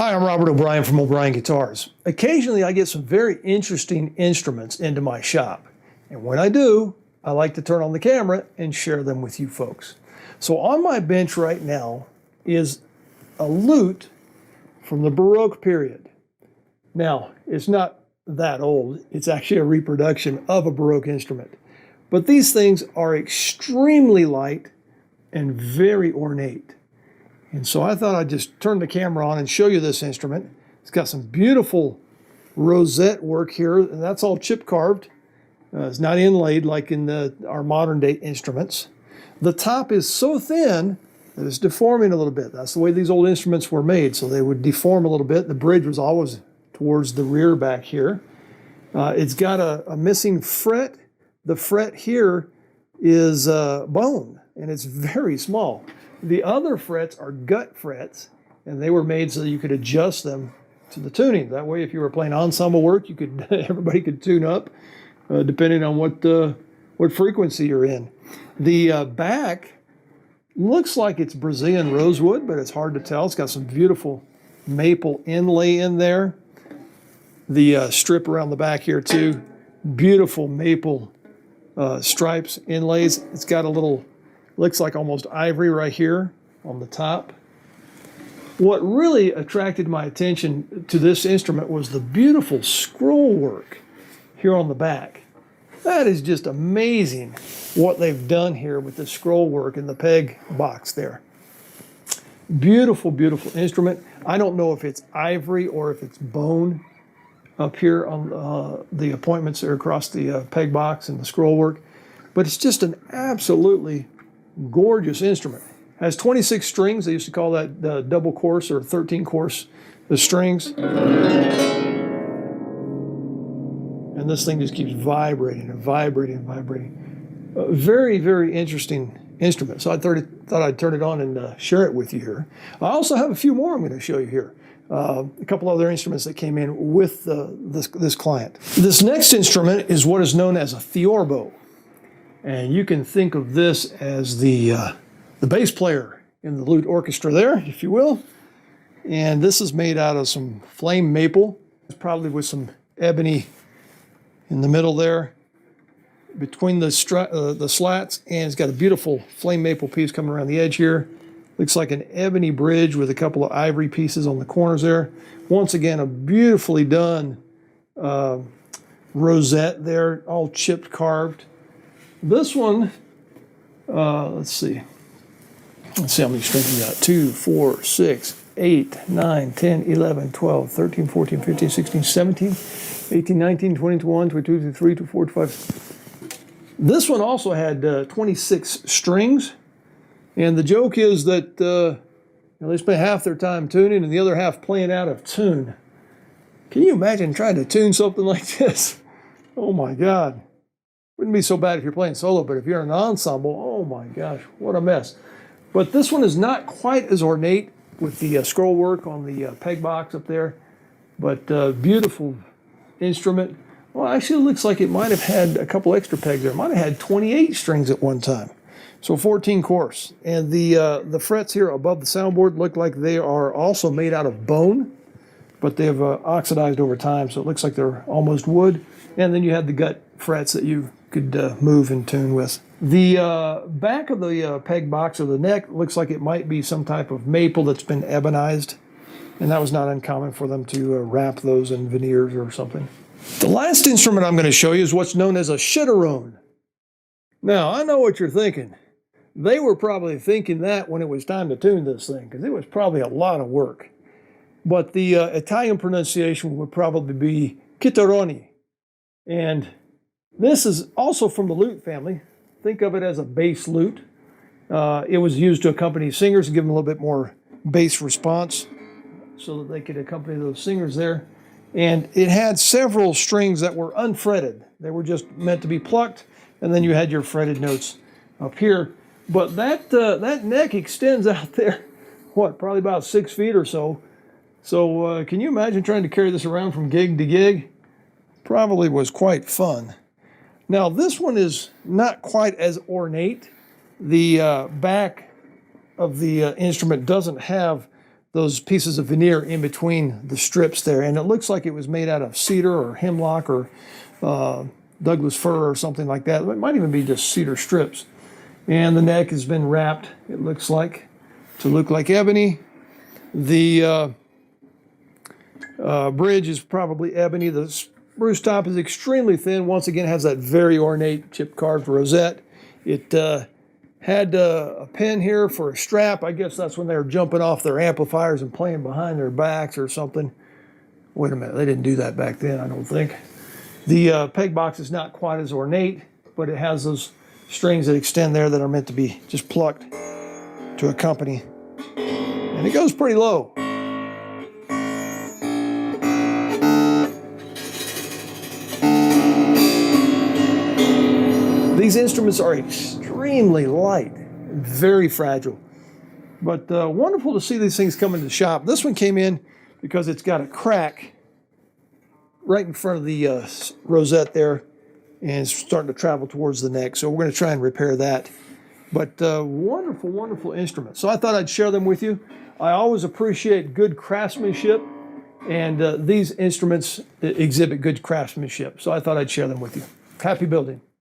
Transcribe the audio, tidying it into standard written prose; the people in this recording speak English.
Hi, I'm Robert O'Brien from O'Brien Guitars. Occasionally I get some very interesting instruments into my shop. And when I do, I like to turn on the camera and share them with you folks. So on my bench right now is a lute from the Baroque period. Now, it's not that old. It's actually a reproduction of a Baroque instrument. But these things are extremely light and very ornate. And so I thought I'd just turn the camera on and show you this instrument. It's got some beautiful rosette work here, and that's all chip carved. It's not inlaid like in our modern day instruments. The top is so thin that it's deforming a little bit. That's the way these old instruments were made, so they would deform a little bit. The bridge was always towards the rear back here. It's got a missing fret. The fret here is bone, and it's very small. The other frets are gut frets, and they were made so that you could adjust them to the tuning. That way, if you were playing ensemble work, you could everybody could tune up depending on what frequency you're in. The back looks like it's Brazilian rosewood, but it's hard to tell. It's got some beautiful maple inlay in there. The strip around the back here too, beautiful maple stripes, inlays. It's got a little, looks like almost ivory right here on the top. What really attracted my attention to this instrument was the beautiful scroll work here on the back. That is just amazing what they've done here with the scroll work in the peg box there. Beautiful, beautiful instrument. I don't know if it's ivory or if it's bone up here on the appointments that are across the peg box and the scroll work, but it's just an absolutely gorgeous instrument. Has 26 strings. They used to call that the double course or 13 course, the strings. And this thing just keeps vibrating and vibrating and vibrating. Very, very interesting instrument. So I thought I'd turn it on and share it with you here. I also have a few more I'm going to show you here. A couple other instruments that came in with this client. This next instrument is what is known as a Theorbo. And you can think of this as the bass player in the lute orchestra there, if you will. And this is made out of some flame maple, probably with some ebony in the middle there, between the slats, and it's got a beautiful flame maple piece coming around the edge here. Looks like an ebony bridge with a couple of ivory pieces on the corners there. Once again, a beautifully done rosette there, all chipped carved. This one, let's see how many strings we got. 2, 4, 6, 8, 9, 10, 11, 12, 13, 14, 15, 16, 17, 18, 19, 20, 21, 22, 23, 24, 25. This one also had 26 strings. And the joke is that they spend half their time tuning and the other half playing out of tune. Can you imagine trying to tune something like this? Oh my God. Wouldn't be so bad if you're playing solo, but if you're in an ensemble, oh my gosh, what a mess. But this one is not quite as ornate with the scroll work on the peg box up there, but beautiful instrument. Well, actually it looks like it might have had a couple extra pegs there. It might have had 28 strings at one time. So 14 course. And the frets here above the soundboard look like they are also made out of bone, but they've oxidized over time, so it looks like they're almost wood. And then you had the gut frets that you could move and tune with. The back of the peg box or the neck looks like it might be some type of maple that's been ebonized, and that was not uncommon for them to wrap those in veneers or something. The last instrument I'm going to show you is what's known as a Takarone. Now, I know what you're thinking. They were probably thinking that when it was time to tune this thing, because it was probably a lot of work. But the Italian pronunciation would probably be Takarone. And this is also from the lute family. Think of it as a bass lute. It was used to accompany singers and give them a little bit more bass response so that they could accompany those singers there. And it had several strings that were unfretted. They were just meant to be plucked, and then you had your fretted notes up here. But that neck extends out there, what, probably about 6 feet or so. So can you imagine trying to carry this around from gig to gig? Probably was quite fun. Now this one is not quite as ornate. The back of the instrument doesn't have those pieces of veneer in between the strips there. And it looks like it was made out of cedar or hemlock or Douglas fir or something like that. It might even be just cedar strips. And the neck has been wrapped, it looks like, to look like ebony. The bridge is probably ebony. The spruce top is extremely thin. Once again, it has that very ornate chip carved rosette. It had a pin here for a strap. I guess that's when they were jumping off their amplifiers and playing behind their backs or something. Wait a minute, they didn't do that back then, I don't think. The peg box is not quite as ornate, but it has those strings that extend there that are meant to be just plucked to accompany. And it goes pretty low. These instruments are extremely light, and very fragile, but wonderful to see these things come into the shop. This one came in because it's got a crack right in front of the rosette there, and it's starting to travel towards the neck, so we're going to try and repair that. But wonderful, wonderful instruments. So I thought I'd share them with you. I always appreciate good craftsmanship, and these instruments exhibit good craftsmanship, so I thought I'd share them with you. Happy building.